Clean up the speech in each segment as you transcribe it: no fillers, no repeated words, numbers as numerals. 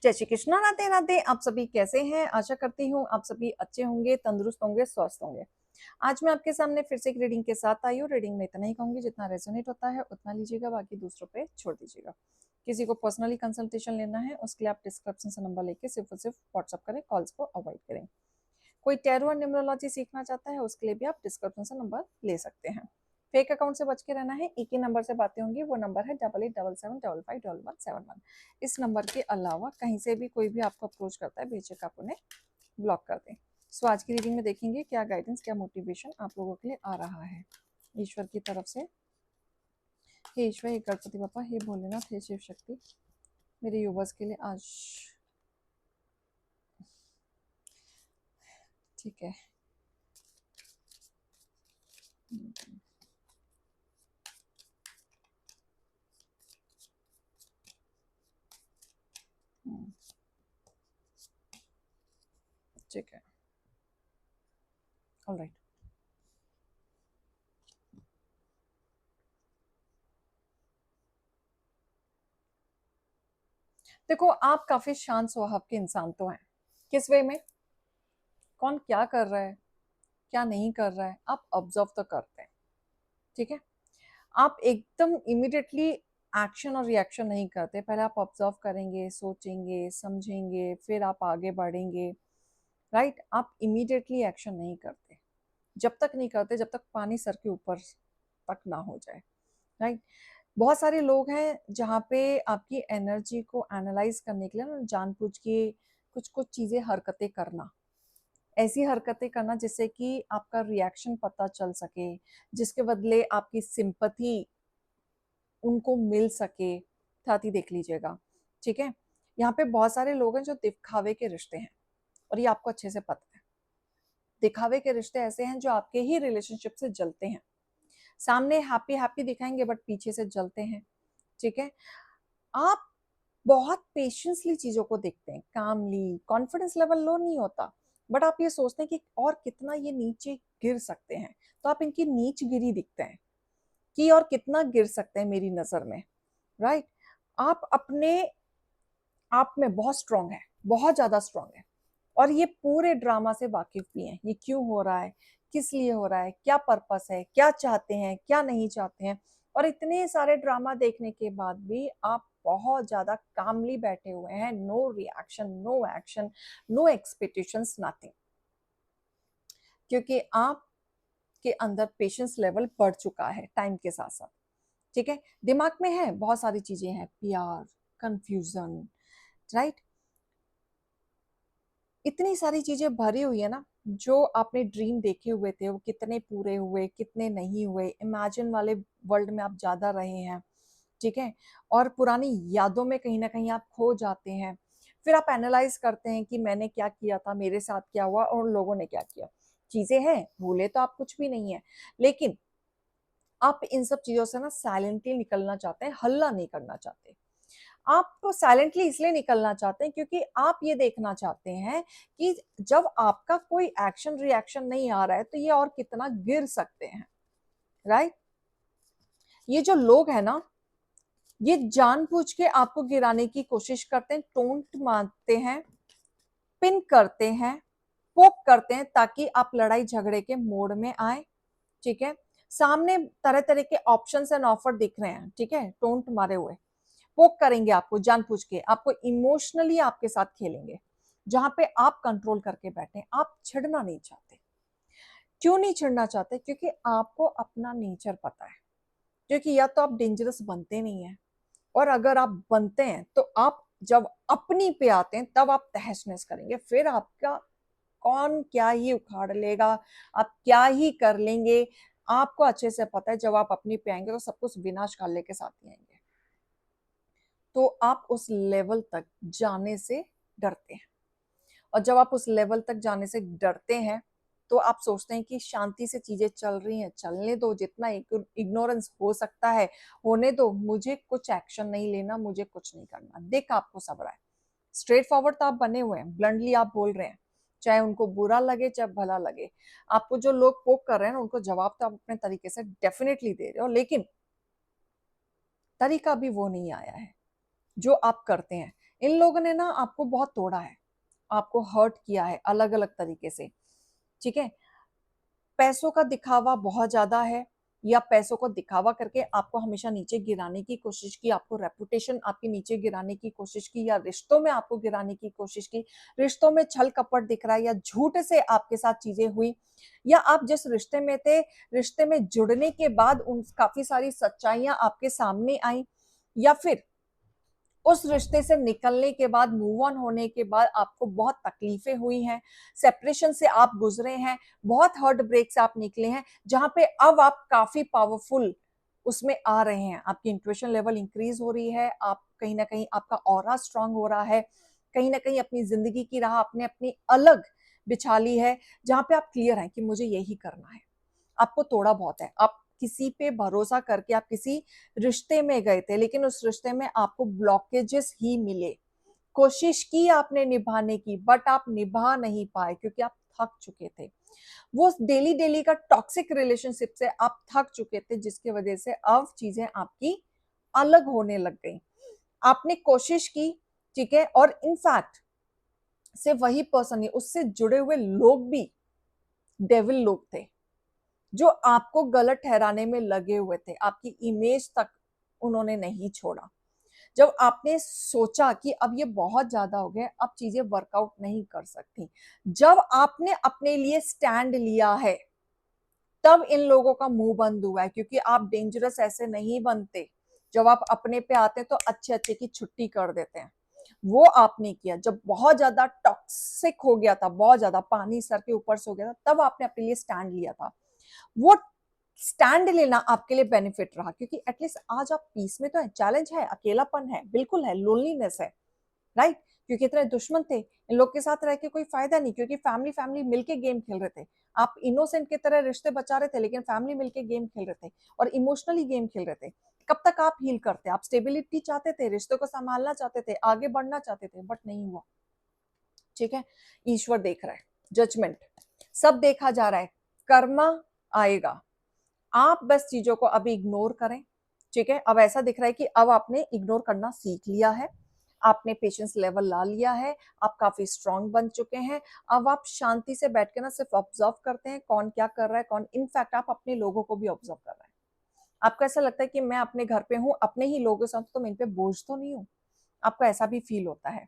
जय श्री कृष्णा, राधे राधे। आप सभी कैसे हैं? आशा करती हूँ आप सभी अच्छे होंगे, तंदुरुस्त होंगे, स्वस्थ होंगे। आज मैं आपके सामने फिर से एक रीडिंग के साथ आई हूँ। रीडिंग में इतना ही कहूंगी, जितना रेजोनेट होता है उतना लीजिएगा, बाकी दूसरों पे छोड़ दीजिएगा। किसी को पर्सनली कंसल्टेशन लेना है उसके लिए आप डिस्क्रिप्शन से नंबर लेके सिर्फ और सिर्फ व्हाट्सअप करें, कॉल्स को अवॉइड करें। कोई टैरो और न्यूमरोलॉजी सीखना चाहता है उसके लिए भी आप डिस्क्रिप्शन से नंबर ले सकते हैं। फेक अकाउंट से बच के रहना है। एक ही नंबर से बातें होंगी, वो नंबर है 8877551171। इस नंबर के अलावा कहीं से भी कोई भी आपको अप्रोच करता है, बेशक आप उन्हें ब्लॉक कर दें। सो आज की रीडिंग में देखेंगे क्या गाइडेंस, क्या मोटिवेशन आप लोगों के लिए आ रहा है ईश्वर की तरफ से। हे ईश्वर, हे गणपति बापा, हे भोलेनाथ, हे शिव शक्ति, मेरे यूवर्स के लिए आज ठीक है। ठीक है, ऑलराइट। देखो, आप काफी शांत स्वभाव के इंसान तो हैं। किस वे में? कौन क्या कर रहा है, क्या नहीं कर रहा है, आप ऑब्जर्व तो करते हैं। ठीक है, आप एकदम इमिडिएटली एक्शन और रिएक्शन नहीं करते। पहले आप ऑब्जर्व करेंगे, सोचेंगे, समझेंगे, फिर आप आगे बढ़ेंगे। राइट, आप इमिडिएटली एक्शन नहीं करते। जब तक नहीं करते जब तक पानी सर के ऊपर तक ना हो जाए। राइट, बहुत सारे लोग हैं जहाँ पे आपकी एनर्जी को एनालाइज करने के लिए ना जानबूझ के कुछ कुछ चीजें, हरकतें करना, ऐसी हरकतें करना जिससे कि आपका रिएक्शन पता चल सके, जिसके बदले आपकी सिंपैथी उनको मिल सके। साथ ही देख लीजिएगा, ठीक है। यहाँ पे बहुत सारे लोग हैं जो दिखावे के रिश्ते हैं, और ये आपको अच्छे से पता है। दिखावे के रिश्ते ऐसे हैं जो आपके ही रिलेशनशिप से जलते हैं। सामने हैप्पी हैप्पी दिखाएंगे बट पीछे से जलते हैं। ठीक है, आप बहुत पेशेंसली चीजों को देखते हैं, कामली, कॉन्फिडेंस लेवल लो नहीं होता, बट आप ये सोचते हैं कि और कितना ये नीचे गिर सकते हैं। तो आप इनकी नीच गिरी दिखते हैं कि और कितना गिर सकते हैं मेरी नजर में। राइट, आप अपने आप में बहुत स्ट्रांग है, बहुत ज्यादा स्ट्रांग है, और ये पूरे ड्रामा से वाकिफ भी हैं। ये क्यों हो रहा है, किस लिए हो रहा है, क्या पर्पस है, क्या चाहते हैं, क्या नहीं चाहते हैं। और इतने सारे ड्रामा देखने के बाद भी आप बहुत ज्यादा कामली बैठे हुए हैं। No reaction, no action, no expectations, nothing. क्योंकि आप के अंदर पेशेंस लेवल बढ़ चुका है टाइम के साथ साथ। ठीक है, दिमाग में है बहुत सारी चीजें हैं, प्यार, कंफ्यूजन, राइट, इतनी सारी चीजें भरी हुई है ना। जो आपने ड्रीम देखे हुए थे वो कितने पूरे हुए, कितने नहीं हुए। इमेजिन वाले वर्ल्ड में आप ज्यादा रहे हैं। ठीक है, और पुरानी यादों में कहीं ना कहीं आप खो जाते हैं। फिर आप एनालाइज करते हैं कि मैंने क्या किया था, मेरे साथ क्या हुआ और लोगों ने क्या किया। चीजें हैं, भूले तो आप कुछ भी नहीं है, लेकिन आप इन सब चीजों से ना साइलेंटली निकलना चाहते हैं, हल्ला नहीं करना चाहते। आप तो साइलेंटली इसलिए निकलना चाहते हैं क्योंकि आप ये देखना चाहते हैं कि जब आपका कोई एक्शन रिएक्शन नहीं आ रहा है तो ये और कितना गिर सकते हैं। राइट, ये जो लोग हैं ना, ये जानबूझ के आपको गिराने की कोशिश करते हैं, टोंट मारते हैं, पिन करते हैं, पोक करते हैं, ताकि आप लड़ाई झगड़े के मोड़ में आए। ठीक है, सामने तरह तरह के ऑप्शंस एंड ऑफर दिख रहे हैं, ठीक है, टोंट मारे हुए पोक करेंगे आपको, जानबूझ के आपको इमोशनली आपके साथ खेलेंगे, जहां पे आप कंट्रोल करके बैठे। आप छिड़ना नहीं चाहते। क्यों नहीं छिड़ना चाहते? क्योंकि आपको अपना नेचर पता है। क्योंकि या तो आप डेंजरस बनते नहीं है, और अगर आप बनते हैं तो आप जब अपनी पे आते हैं तब आप तहस नहस करेंगे। फिर आपका कौन क्या ही उखाड़ लेगा, आप क्या ही कर लेंगे। आपको अच्छे से पता है जब आप अपनी पे आएंगे तो सब कुछ विनाश काल लेके साथ ही आएंगे। तो आप उस लेवल तक जाने से डरते हैं, और जब आप उस लेवल तक जाने से डरते हैं तो आप सोचते हैं कि शांति से चीजें चल रही हैं, चलने दो, जितना इग्नोरेंस हो सकता है होने दो, मुझे कुछ एक्शन नहीं लेना, मुझे कुछ नहीं करना। देख, आपको सब रहा है, स्ट्रेट फॉरवर्ड तो आप बने हुए हैं, ब्लंडली आप बोल रहे हैं, चाहे उनको बुरा लगे चाहे भला लगे। आपको जो लोग पोक कर रहे हैं ना, उनको जवाब तो आप अपने तरीके से डेफिनेटली दे रहे हो, लेकिन तरीका भी वो नहीं आया है जो आप करते हैं। इन लोगों ने ना आपको बहुत तोड़ा है, आपको हर्ट किया है अलग अलग तरीके से, ठीक है। पैसों का दिखावा बहुत ज्यादा है, या पैसों को दिखावा करके आपको हमेशा नीचे गिराने की कोशिश की, आपको रेपुटेशन आपकी नीचे गिराने की कोशिश की, या रिश्तों में आपको गिराने की कोशिश की, रिश्तों में छल कपट दिख रहा है, या झूठ से आपके साथ चीजें हुई, या आप जिस रिश्ते में थे, रिश्ते में जुड़ने के बाद उन काफी सारी सच्चाइयां आपके सामने आई, या फिर उस रिश्ते से निकलने के बाद, मूव ऑन होने के बाद आपको बहुत तकलीफें हुई हैं, सेपरेशन से आप गुजरे हैं, बहुत हर्ट ब्रेक से आप निकले हैं, जहां पे अब आप काफी पावरफुल उसमें आ रहे हैं, आपकी इंट्यूशन लेवल इंक्रीज हो रही है, आप कहीं ना कहीं आपका ऑरा स्ट्रांग हो रहा है, कहीं ना कहीं अपनी जिंदगी की राह आपने अपनी अलग बिछा ली है, जहां पे आप क्लियर हैं कि मुझे यही करना है। आपको तोड़ा बहुत है, आप किसी पे भरोसा करके आप किसी रिश्ते में गए थे, लेकिन उस रिश्ते में आपको ब्लॉकेजेस ही मिले, कोशिश की आपने निभाने की, बट आप निभा नहीं पाए क्योंकि आप थक चुके थे, वो डेली डेली का टॉक्सिक रिलेशनशिप से आप थक चुके थे, जिसकी वजह से अब चीजें आपकी अलग होने लग गई। आपने कोशिश की, ठीक है, और इनफैक्ट सिर्फ वही पर्सन नहीं, उससे जुड़े हुए लोग भी डेविल लोग थे, जो आपको गलत ठहराने में लगे हुए थे, आपकी इमेज तक उन्होंने नहीं छोड़ा। जब आपने सोचा कि अब ये बहुत ज्यादा हो गया, अब चीजें वर्कआउट नहीं कर सकती, जब आपने अपने लिए स्टैंड लिया है, तब इन लोगों का मुंह बंद हुआ है, क्योंकि आप डेंजरस ऐसे नहीं बनते। जब आप अपने पे आते हैं तो अच्छे अच्छे की छुट्टी कर देते हैं, वो आपने किया। जब बहुत ज्यादा टॉक्सिक हो गया था, बहुत ज्यादा पानी सर के ऊपर से हो गया था, तब आपने अपने लिए स्टैंड लिया था। वो स्टैंड लेना आपके लिए बेनिफिट रहा, क्योंकि एटलीस्ट आज आप पीस में तो है। चैलेंज है, अकेलापन है, बिल्कुल है, लोनलीनेस है, राइट, क्योंकि इतने दुश्मन थे, इन लोग के साथ रह के कोई फायदा नहीं, क्योंकि फैमिली फैमिली मिलके गेम खेल रहे थे। आप इनोसेंट की तरह रिश्ते बचा रहे थे, लेकिन फैमिली मिलके गेम खेल रहे थे और इमोशनली गेम खेल रहे थे। कब तक आप हील करते? आप स्टेबिलिटी चाहते थे, रिश्तों को संभालना चाहते थे, आगे बढ़ना चाहते थे, बट नहीं हुआ, ठीक है। ईश्वर देख रहा है, जजमेंट सब देखा जा रहा है, कर्मा आएगा। आप बस चीजों को अभी इग्नोर करें, ठीक है। अब ऐसा दिख रहा है कि अब आपने इग्नोर करना सीख लिया है, आपने पेशेंस लेवल ला लिया है, आप काफी स्ट्रांग बन चुके हैं। अब आप शांति से बैठ के ना सिर्फ ऑब्जर्व करते हैं कौन क्या कर रहा है, कौन, इनफैक्ट आप अपने लोगों को भी ऑब्जर्व कर रहे हैं। आपको ऐसा लगता है कि मैं अपने घर पे हूँ, अपने ही लोगों के साथ, तो मैं इन पे बोझ तो नहीं हूँ। आपको ऐसा भी फील होता है।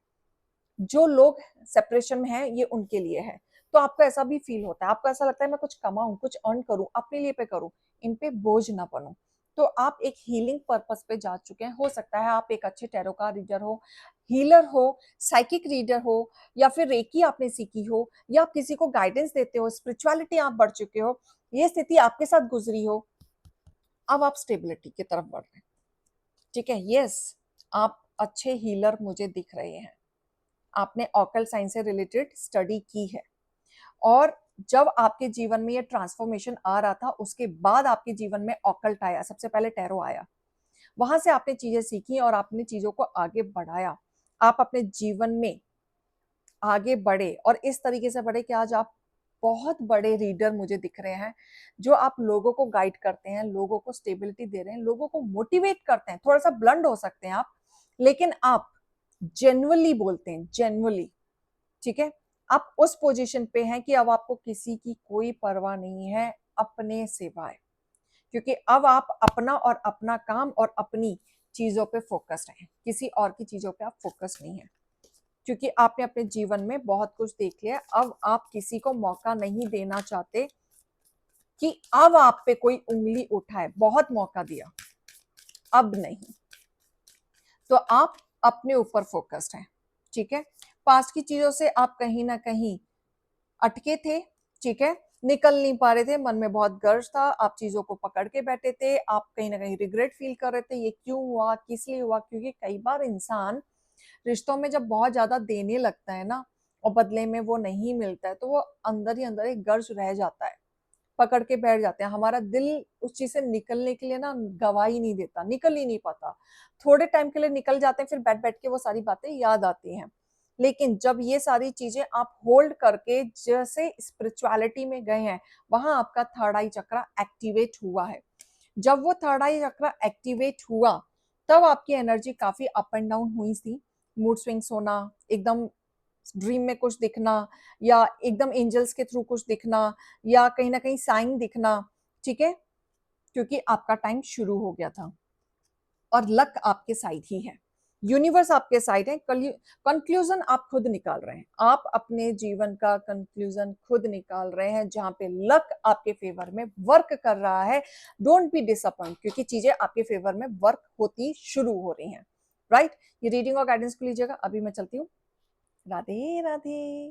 जो लोग सेपरेशन में हैं, ये उनके लिए है, तो आपको ऐसा भी फील होता है। आपको ऐसा लगता है मैं कुछ कमाऊं, कुछ अर्न करूं, अपने लिए पे करूं, इन पे बोझ ना बनूं। तो आप एक हीलिंग पर्पस पे जा चुके हैं। हो सकता है आप एक अच्छे टैरो कार्ड रीडर हो, हीलर हो, साइकिक रीडर हो, या फिर रेकी आपने सीखी हो, या आप किसी को गाइडेंस देते हो, स्पिरिचुअलिटी आप बढ़ चुके हो, ये स्थिति आपके साथ गुजरी हो। अब आप स्टेबिलिटी की तरफ बढ़ रहे हैं, ठीक है। यस, आप अच्छे हीलर मुझे दिख रहे हैं, आपने ऑकल्ट साइंस से रिलेटेड स्टडी की है, और जब आपके जीवन में ये ट्रांसफॉर्मेशन आ रहा था, उसके बाद आपके जीवन में ऑकल्ट आया, सबसे पहले टैरो आया, वहां से आपने चीजें सीखी और आपने चीजों को आगे बढ़ाया। आप अपने जीवन में आगे बढ़े, और इस तरीके से बढ़े कि आज आप बहुत बड़े रीडर मुझे दिख रहे हैं, जो आप लोगों को गाइड करते हैं, लोगों को स्टेबिलिटी दे रहे हैं, लोगों को मोटिवेट करते हैं। थोड़ा सा ब्लंड हो सकते हैं आप, लेकिन आप जेन्युइनली बोलते हैं, जेन्युइनली, ठीक है। आप उस पोजीशन पे हैं कि अब आपको किसी की कोई परवाह नहीं है अपने सिवाय, क्योंकि अब आप अपना और अपना काम और अपनी चीजों पे फोकस्ड हैं, किसी और की चीजों पे आप फोकस नहीं है, क्योंकि आपने अपने जीवन में बहुत कुछ देख लिया। अब आप किसी को मौका नहीं देना चाहते कि अब आप पे कोई उंगली उठाए, बहुत मौका दिया, अब नहीं। तो आप अपने ऊपर फोकस्ड हैं, ठीक है। पास्ट की चीजों से आप कहीं ना कहीं अटके थे, ठीक है, निकल नहीं पा रहे थे, मन में बहुत गर्ज था, आप चीजों को पकड़ के बैठे थे, आप कहीं ना कहीं रिग्रेट फील कर रहे थे, ये क्यों हुआ, किस लिए हुआ। क्योंकि कई बार इंसान रिश्तों में जब बहुत ज्यादा देने लगता है ना, और बदले में वो नहीं मिलता है, तो वो अंदर ही अंदर एक गर्ज रह जाता है, पकड़ के बैठ जाते हैं। हमारा दिल उस चीज से निकलने के लिए ना गवाही नहीं देता, निकल ही नहीं पाता, थोड़े टाइम के लिए निकल जाते हैं, फिर बैठ बैठ के वो सारी बातें याद आती हैं। लेकिन जब ये सारी चीजें आप होल्ड करके जैसे स्पिरिचुअलिटी में गए हैं, वहां आपका थर्ड आई चक्रा एक्टिवेट हुआ है। जब वो थर्ड आई चक्रा एक्टिवेट हुआ, तब आपकी एनर्जी काफी अप एंड डाउन हुई थी, मूड स्विंग्स होना, एकदम ड्रीम में कुछ दिखना, या एकदम एंजल्स के थ्रू कुछ दिखना, या कहीं ना कहीं साइन दिखना, ठीक है, क्योंकि आपका टाइम शुरू हो गया था और लक आपके साइड ही है, यूनिवर्स आपके साइड है। कंक्लूजन आप खुद निकाल रहे हैं, आप अपने जीवन का कंक्लूजन खुद निकाल रहे हैं, जहां पे लक आपके फेवर में वर्क कर रहा है। डोंट बी डिसअपॉइंट, क्योंकि चीजें आपके फेवर में वर्क होती शुरू हो रही हैं, राइट। ये रीडिंग और गाइडेंस को लीजिएगा, अभी मैं चलती हूँ। राधे राधे।